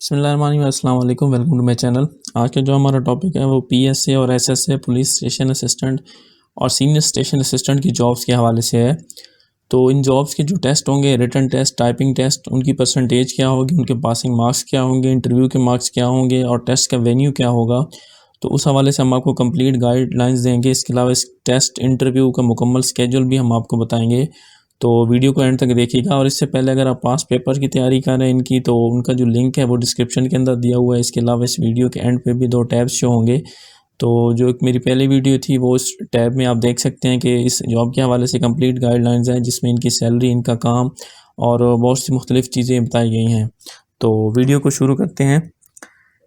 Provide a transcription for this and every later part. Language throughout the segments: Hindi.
बिस्मिल्लाहिर्रहमानिर्रहीम, अस्सलाम वालेकुम, वेलकम टू माय चैनल। आज का जो हमारा टॉपिक है वो पीएसए और एसएसए पुलिस स्टेशन असिस्टेंट और सीनियर स्टेशन असिस्टेंट की जॉब्स के हवाले से है। तो इन जॉब्स के जो टेस्ट होंगे, रिटन टेस्ट, टाइपिंग टेस्ट, उनकी परसेंटेज क्या होगी, उनके पासिंग मार्क्स क्या होंगे, इंटरव्यू के मार्क्स क्या होंगे और टेस्ट का वेन्यू क्या होगा, तो उस हवाले से हम आपको कंप्लीट गाइडलाइंस देंगे। इसके अलावा इस टेस्ट इंटरव्यू का मुकम्मल स्केड्यूल भी हम आपको बताएंगे। तो वीडियो को एंड तक देखिएगा। और इससे पहले अगर आप पास पेपर की तैयारी कर रहे हैं इनकी, तो उनका जो लिंक है वो डिस्क्रिप्शन के अंदर दिया हुआ है। इसके अलावा इस वीडियो के एंड पे भी 2 टैब्स शो होंगे। तो जो एक मेरी पहली वीडियो थी वो उस टैब में आप देख सकते हैं कि इस जॉब के हवाले से कंप्लीट गाइडलाइंस हैं, जिसमें इनकी सैलरी, इनका काम और बहुत सी मुख्तलिफ चीज़ें बताई गई हैं। तो वीडियो को शुरू करते हैं।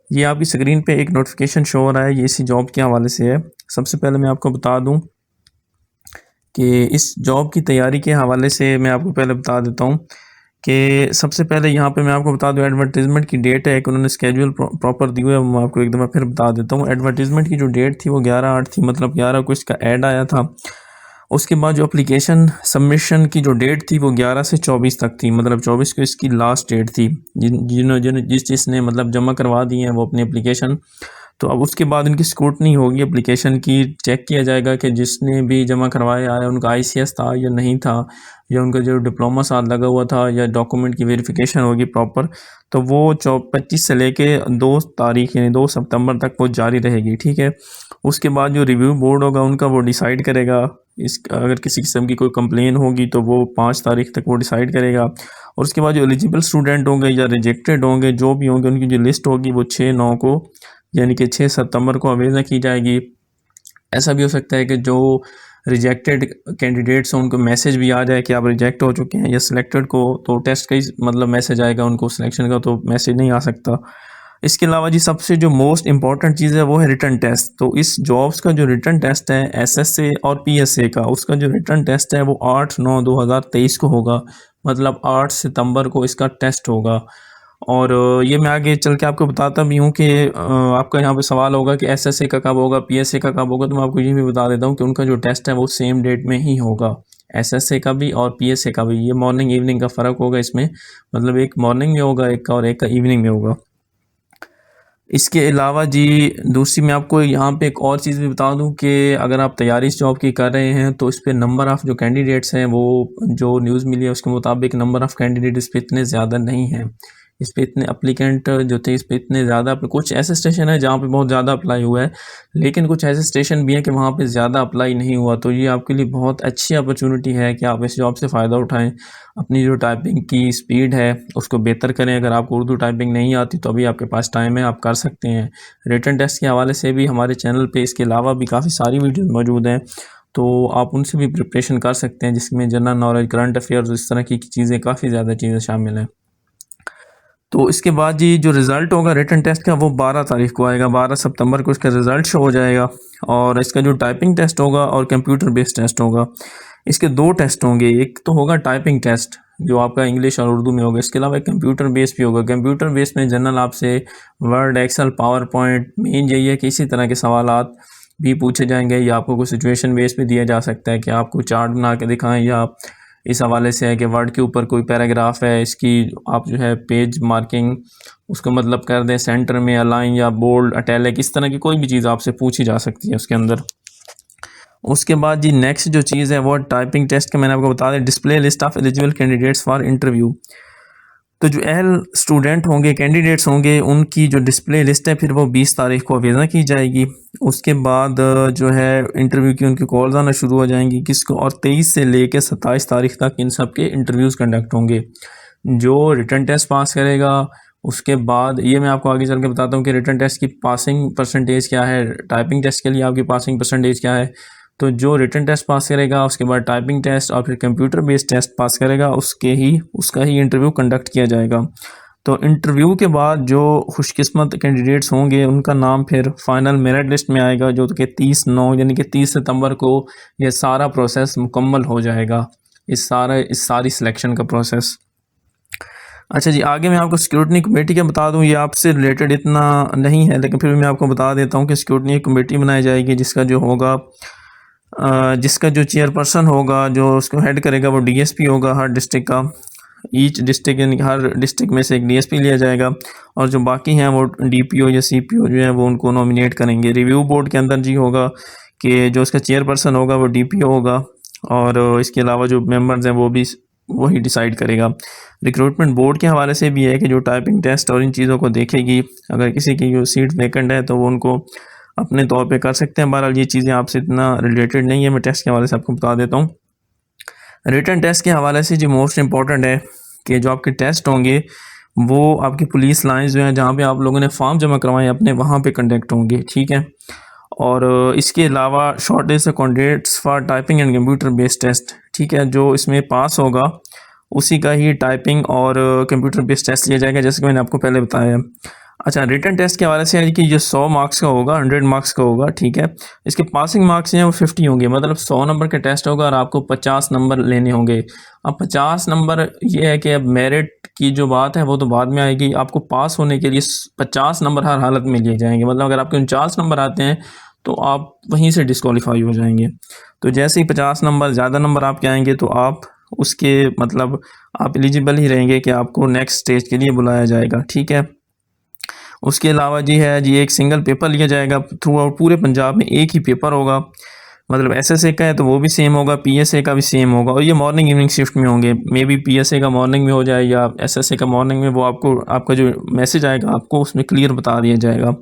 ये आपकी स्क्रीन पे एक नोटिफिकेशन शो हो रहा है, ये इसी जॉब के हवाले से है। सबसे पहले मैं आपको बता दूं कि इस जॉब की तैयारी के हवाले से मैं आपको पहले बता देता हूँ कि सबसे पहले यहाँ पे मैं आपको बता दूँ एडवर्टीज़मेंट की डेट है, एक उन्होंने स्केड्यूल प्रॉपर दी हुई है। मैं आपको एक दफ़ा फिर बता देता हूँ। एडवर्टीज़मेंट की जो डेट थी वो 11/8 थी, मतलब 11 को इसका ऐड आया था। उसके बाद जो एप्लीकेशन सबमिशन की जो डेट थी वो 11 से 24 तक थी, मतलब 24 को इसकी लास्ट डेट थी। जिसने मतलब जमा करवा दिए हैं वो अपनी एप्लीकेशन, तो अब उसके बाद इनकी स्क्रूटनी होगी एप्लीकेशन की। चेक किया जाएगा कि जिसने भी जमा करवाया है उनका आईसीएस था या नहीं था, या उनका जो डिप्लोमा साथ लगा हुआ था, या डॉक्यूमेंट की वेरिफिकेशन होगी प्रॉपर। तो वो 25 से लेके 2 तारीख यानी 2 सितंबर तक वो जारी रहेगी, ठीक है। उसके बाद जो रिव्यू बोर्ड होगा उनका वो डिसाइड करेगा। इस अगर किसी किस्म की कोई कंप्लेन होगी तो वो 5 तारीख तक वो डिसाइड करेगा। और उसके बाद जो एलिजिबल स्टूडेंट होंगे या रिजेक्टेड होंगे, जो भी होंगे, उनकी जो लिस्ट होगी वो 6/9 को यानी कि 6 सितंबर को अवेज़ा की जाएगी। ऐसा भी हो सकता है कि जो रिजेक्टेड कैंडिडेट्स हैं उनको मैसेज भी आ जाए कि आप रिजेक्ट हो चुके हैं, या सिलेक्टेड को तो टेस्ट का ही मतलब मैसेज आएगा, उनको सिलेक्शन का तो मैसेज नहीं आ सकता। इसके अलावा जी सबसे जो मोस्ट इम्पॉर्टेंट चीज़ है वो है रिटन टेस्ट। तो इस जॉब्स का जो रिटन टेस्ट है एसएसए और पीएसए का, उसका जो रिटन टेस्ट है वो 8/9/2023 को होगा, मतलब 8 सितंबर को इसका टेस्ट होगा। और ये मैं आगे चल के आपको बताता भी हूँ कि आपका यहाँ पे सवाल होगा कि एसएसए का कब होगा, पीएसए का कब होगा, तो मैं आपको ये भी बता देता हूँ कि उनका जो टेस्ट है वो सेम डेट में ही होगा, एसएसए का भी और पीएसए का भी। ये मॉर्निंग इवनिंग का फ़र्क होगा इसमें, मतलब एक मॉर्निंग में होगा एक का, और एक का इवनिंग में होगा। इसके अलावा जी दूसरी मैं आपको यहाँ पे एक और चीज़ भी बता दूँ कि अगर आप तैयारी इस जॉब की कर रहे हैं तो इस पर नंबर ऑफ़ जो कैंडिडेट्स हैं, वो जो न्यूज़ मिली है उसके मुताबिक नंबर ऑफ़ कैंडिडेट इस पर इतने ज़्यादा नहीं हैं। इस पर इतने अप्लीकेंट जो थे इस पर इतने ज़्यादा, कुछ ऐसे स्टेशन है जहाँ पे बहुत ज़्यादा अप्लाई हुआ है, लेकिन कुछ ऐसे स्टेशन भी हैं कि वहाँ पे ज़्यादा अप्लाई नहीं हुआ। तो ये आपके लिए बहुत अच्छी अपॉर्चुनिटी है कि आप इस जॉब से फ़ायदा उठाएँ। अपनी जो टाइपिंग की स्पीड है उसको बेहतर करें। अगर आपको उर्दू टाइपिंग नहीं आती तो अभी आपके पास टाइम है, आप कर सकते हैं। रिटन टेस्ट के हवाले से भी हमारे चैनल पे इसके अलावा भी काफ़ी सारी वीडियोस मौजूद हैं, तो आप उनसे भी प्रिपरेशन कर सकते हैं, जिसमें जनरल नॉलेज, करंट अफेयर्स, इस तरह की चीज़ें, काफ़ी ज़्यादा चीज़ें शामिल हैं। तो इसके बाद जी जो रिज़ल्ट होगा रिटन टेस्ट का वो 12 तारीख को आएगा, 12 सितंबर को इसका रिज़ल्ट शो हो जाएगा। और इसका जो टाइपिंग टेस्ट होगा और कंप्यूटर बेस्ड टेस्ट होगा, इसके 2 टेस्ट होंगे। एक तो होगा टाइपिंग टेस्ट जो आपका इंग्लिश और उर्दू में होगा, इसके अलावा एक कंप्यूटर बेस्ड भी होगा। कंप्यूटर बेस्ड में जनरल आपसे Word, Excel, PowerPoint, main यही है कि इसी तरह के सवालात भी पूछे जाएंगे, या आपको कोई सिचुएशन बेस पे दिया जा सकता है कि आपको चार्ट बना के दिखाएं, या इस हवाले से है कि वर्ड के ऊपर कोई पैराग्राफ है, इसकी आप जो है पेज मार्किंग उसको मतलब कर दें सेंटर में अलाइन या बोल्ड, अटैलिक, इस तरह की कोई भी चीज़ आपसे पूछी जा सकती है उसके अंदर। उसके बाद जी नेक्स्ट जो चीज़ है वो टाइपिंग टेस्ट के मैंने आपको बता दें, display list of eligible candidates for interview. तो जो अहल स्टूडेंट होंगे, कैंडिडेट्स होंगे, उनकी जो डिस्प्ले लिस्ट है फिर वो 20 तारीख को अवेज़ा की जाएगी। उसके बाद जो है इंटरव्यू की उनकी कॉल्स आना शुरू हो जाएंगी किसको, और 23 से लेकर 27 तारीख तक इन सब के इंटरव्यूज़ कंडक्ट होंगे। जो रिटन टेस्ट पास करेगा उसके बाद, ये मैं आपको आगे चल के बताता हूँ कि रिटन टेस्ट की पासिंग परसेंटेज क्या है, टाइपिंग टेस्ट के लिए आपकी पासिंग परसेंटेज क्या है। तो जो रिटन टेस्ट पास करेगा उसके बाद टाइपिंग टेस्ट और फिर कंप्यूटर बेस्ड टेस्ट पास करेगा, उसका ही इंटरव्यू कंडक्ट किया जाएगा। तो इंटरव्यू के बाद जो खुशकिस्मत कैंडिडेट्स होंगे उनका नाम फिर फाइनल मेरिट लिस्ट में आएगा, जो कि 30/9 यानी कि 30 सितंबर को यह सारा प्रोसेस मुकम्मल हो जाएगा, इस सारी सिलेक्शन का प्रोसेस। अच्छा जी, आगे मैं आपको स्क्रूटनी कमेटी का बता दूं, ये आपसे रिलेटेड इतना नहीं है, लेकिन फिर भी मैं आपको बता देता हूं कि स्क्रूटनी कमेटी बनाई जाएगी, जिसका जो चेयरपर्सन होगा, जो उसको हेड करेगा, वो डीएसपी होगा हर डिस्ट्रिक्ट का। ईच डिस्ट्रिक्ट, यानी हर डिस्ट्रिक्ट में से एक डीएसपी लिया जाएगा, और जो बाकी हैं वो डीपीओ या सीपीओ जो है वो उनको नॉमिनेट करेंगे। रिव्यू बोर्ड के अंदर जी होगा कि जो इसका चेयरपर्सन होगा वो डीपीओ होगा, और इसके अलावा जो मेंबर्स हैं वो भी वही डिसाइड करेगा। रिक्रूटमेंट बोर्ड के हवाले से भी है कि जो टाइपिंग टेस्ट और इन चीज़ों को देखेगी, अगर किसी की जो सीट वैकेंट है तो वो उनको अपने तौर पे कर सकते हैं। बहरहाल ये चीज़ें आपसे इतना रिलेटेड नहीं है, मैं टेस्ट के हवाले से आपको बता देता हूँ। रिटन टेस्ट के हवाले से जो मोस्ट इम्पॉर्टेंट है कि जो आपके टेस्ट होंगे वो आपकी पुलिस लाइंस जो हैं जहाँ पे आप लोगों ने फॉर्म जमा करवाए अपने, वहाँ पे कंडक्ट होंगे, ठीक है। और इसके अलावा short list candidates for typing and computer based test, ठीक है, जो इसमें पास होगा उसी का ही टाइपिंग और कंप्यूटर बेस्ड टेस्ट लिया जाएगा, जैसे कि मैंने आपको पहले बताया। अच्छा, रिटन टेस्ट के हवाले से है कि ये 100 मार्क्स का होगा, 100 मार्क्स का होगा, ठीक है। इसके पासिंग मार्क्स हैं वो 50 होंगे, मतलब 100 नंबर का टेस्ट होगा और आपको 50 नंबर लेने होंगे। अब 50 नंबर ये है कि अब मेरिट की जो बात है वो तो बाद में आएगी। आपको पास होने के लिए 50 नंबर हर हालत में लिए जाएंगे, मतलब अगर आपके 49 नंबर आते हैं तो आप वहीं से डिस्क्वालीफाई हो जाएंगे। तो जैसे ही 50 नंबर ज़्यादा नंबर आपके आएंगे तो आप उसके मतलब आप एलिजिबल ही रहेंगे कि आपको नेक्स्ट स्टेज के लिए बुलाया जाएगा, ठीक है। उसके अलावा जी है जी एक सिंगल पेपर लिया जाएगा थ्रू आउट पूरे पंजाब में, एक ही पेपर होगा, मतलब एसएसए का है तो वो भी सेम होगा, पीएसए का भी सेम होगा, और ये मॉर्निंग इवनिंग शिफ्ट में होंगे। मे बी पीएसए का मॉर्निंग में हो जाए या एसएसए का मॉर्निंग में, वो आपको आपका जो मैसेज आएगा आपको उसमें क्लियर बता दिया जाएगा।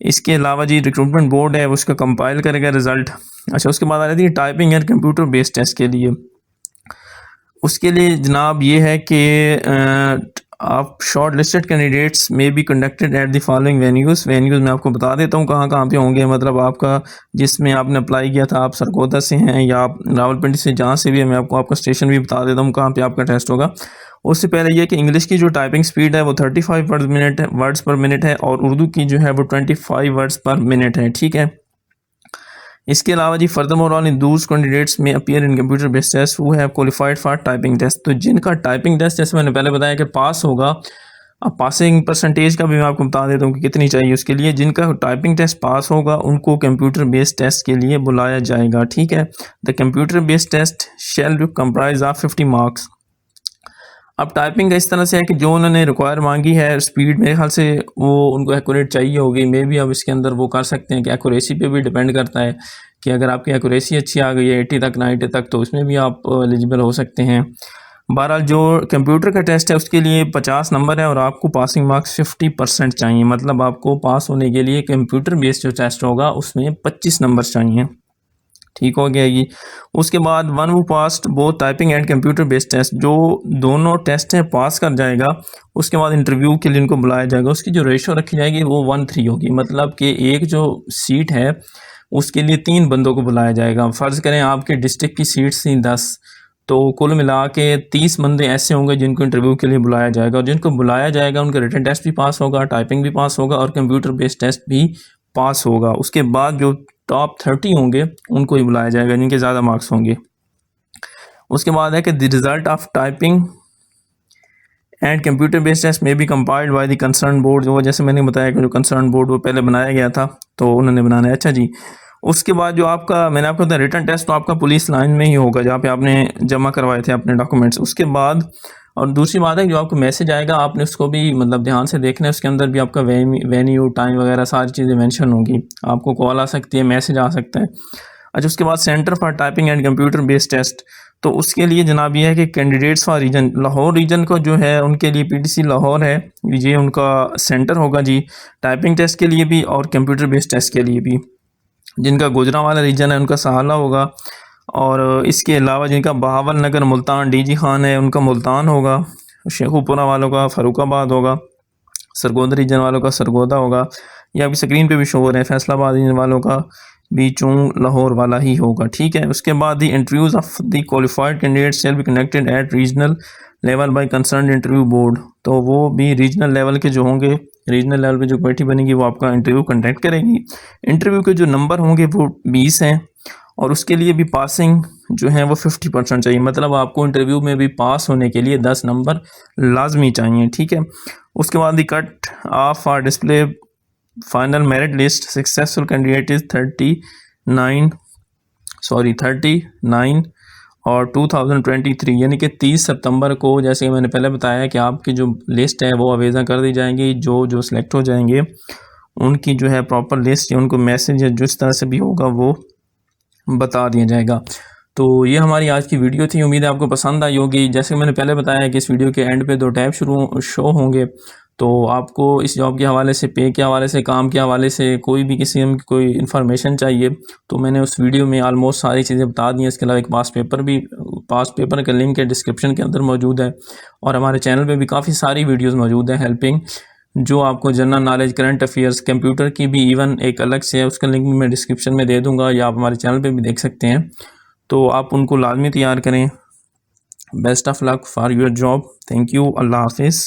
इसके अलावा जी रिक्रूटमेंट बोर्ड है उसका कंपाइल करेगा रिज़ल्ट। अच्छा, उसके बाद आ जाती है typing and computer based test के लिए। उसके लिए जनाब ये है कि आप शॉर्ट लिस्टेड कैंडिडेट्स में be conducted at the following venues मैं आपको बता देता हूँ कहाँ कहाँ पे होंगे। मतलब आपका जिसमें आपने अप्लाई किया था, आप सरगोदा से हैं या आप रावलपिंडी से, जहाँ से भी है, मैं आपको आपका स्टेशन भी बता देता हूँ कहाँ पे आपका टेस्ट होगा। उससे पहले ये कि इंग्लिश की जो टाइपिंग स्पीड है वो 35 वर्ड्स पर मिनट है, और उर्दू की जो है वो 25 वर्ड्स पर मिनट है, ठीक है। इसके अलावा जी फर्दरमोर ऑन दूस कैंडिडेट्स में appear in computer based test who have qualified for typing test. तो जिनका टाइपिंग टेस्ट जैसे मैंने पहले बताया कि पास होगा, अब पासिंग परसेंटेज का भी मैं आपको बता देता हूँ कि कितनी चाहिए उसके लिए। जिनका टाइपिंग टेस्ट पास होगा उनको कंप्यूटर बेस्ड टेस्ट के लिए बुलाया जाएगा, ठीक है। The computer based test shall comprise of 50 marks. अब टाइपिंग का इस तरह से है कि जो उन्होंने रिक्वायर मांगी है स्पीड, मेरे ख्याल से वो उनको एक्यूरेट चाहिए होगी, मे भी अब इसके अंदर वो कर सकते हैं कि एक्यूरेसी पे भी डिपेंड करता है कि अगर आपकी एक्यूरेसी अच्छी आ गई है 80 तक 90 तक तो उसमें भी आप एलिजिबल हो सकते हैं। बहरहाल जो कंप्यूटर का टेस्ट है उसके लिए 50 नंबर है और आपको पासिंग मार्क्स 50% चाहिए, मतलब आपको पास होने के लिए कंप्यूटर बेस्ड जो टेस्ट होगा उसमें 25 नंबर चाहिए, ठीक हो गया ये। उसके बाद one who passed both typing and computer based test, जो दोनों टेस्ट हैं पास कर जाएगा उसके बाद इंटरव्यू के लिए इनको बुलाया जाएगा। उसकी जो रेशो रखी जाएगी वो 1:3 होगी, मतलब कि एक जो सीट है उसके लिए 3 बंदों को बुलाया जाएगा। फ़र्ज़ करें आपके डिस्ट्रिक्ट की सीट्स थी 10, तो कुल मिला के 30 बंदे ऐसे होंगे जिनको इंटरव्यू के लिए बुलाया जाएगा, और जिनको बुलाया जाएगा उनका रिटन टेस्ट भी पास होगा, टाइपिंग भी पास होगा और कंप्यूटर बेस्ड टेस्ट भी पास होगा। उसके बाद जो टॉप 30 होंगे उनको ही बुलाया जाएगा जिनके ज़्यादा मार्क्स होंगे। उसके बाद है कि the result of typing and computer based test में भी compiled by the concern board, वो जैसे मैंने बताया कि जो कंसर्न बोर्ड वो पहले बनाया गया था तो उन्होंने बनाना है। अच्छा जी, उसके बाद जो आपका मैंने आपको बताया रिटन टेस्ट तो आपका पुलिस लाइन में ही होगा जहाँ पे आपने जमा करवाए थे अपने डॉक्यूमेंट्स। उसके बाद और दूसरी बात है जो आपको मैसेज आएगा आपने उसको भी मतलब ध्यान से देखना है, उसके अंदर भी आपका वेन्यू टाइम वगैरह सारी चीज़ें मेंशन होंगी, आपको कॉल आ सकती है, मैसेज आ सकता है। अच्छा, उसके बाद centre for typing and computer based test, तो उसके लिए जनाब ये है कि candidates for region, Lahore region को जो है उनके लिए पीटीसी लाहौर है, ये उनका सेंटर होगा जी टाइपिंग टेस्ट के लिए भी और कंप्यूटर बेस्ड टेस्ट के लिए भी। जिनका गुजरांवाला रीजन है उनका सहाला होगा, और इसके अलावा जिनका बहावल नगर मुल्तान डीजी खान है उनका मुल्तान होगा, शेखुपुरा वालों का फ़ारुखाबाद होगा, सरगोदा रीजन वालों का सरगोदा होगा, या आपकी स्क्रीन पे भी शो हो रहे हैं फैसलाबाद रीजन वालों का भी चूंग लाहौर वाला ही होगा, ठीक है। उसके बाद the interviews of the qualified candidate shall be conducted at regional level by concern interview board, तो वो भी रीजनल लेवल के जो होंगे, रीजनल लेवल पे जो कमेटी बनेगी वो आपका इंटरव्यू कंडक्ट करेगी। इंटरव्यू के जो नंबर होंगे वो 20 हैं, और उसके लिए भी पासिंग जो है वो 50% चाहिए, मतलब आपको इंटरव्यू में भी पास होने के लिए 10 नंबर लाजमी चाहिए, ठीक है। उसके बाद the cut off are display final merit list successful candidate is 39, और 2023 यानी कि 30 सितंबर को, जैसे कि मैंने पहले बताया कि आपकी जो लिस्ट है वो अवेज़ा कर दी जाएंगी। जो जो सिलेक्ट हो जाएंगे उनकी जो है प्रॉपर लिस्ट, उनको मैसेज या जिस तरह से भी होगा वो बता दिया जाएगा। तो ये हमारी आज की वीडियो थी, उम्मीद है आपको पसंद आई होगी। जैसे मैंने पहले बताया कि इस वीडियो के एंड पे 2 टैब शो होंगे। तो आपको इस जॉब के हवाले से, पे के हवाले से, काम के हवाले से कोई भी किस्म की कोई इन्फॉर्मेशन चाहिए तो मैंने उस वीडियो में ऑलमोस्ट सारी चीज़ें बता दी हैं। इसके अलावा एक पास पेपर का लिंक है डिस्क्रिप्शन के अंदर मौजूद है, और हमारे चैनल पे भी काफ़ी सारी वीडियोस मौजूद हैं हेल्पिंग, जो आपको general knowledge, current affairs, computer की भी इवन एक अलग से है, उसका लिंक भी मैं डिस्क्रिप्शन में दे दूँगा, या आप हमारे चैनल पे भी देख सकते हैं। तो आप उनको लाजमी तैयार करें। Best of luck for your job. Thank you. अल्लाह हाफिज़।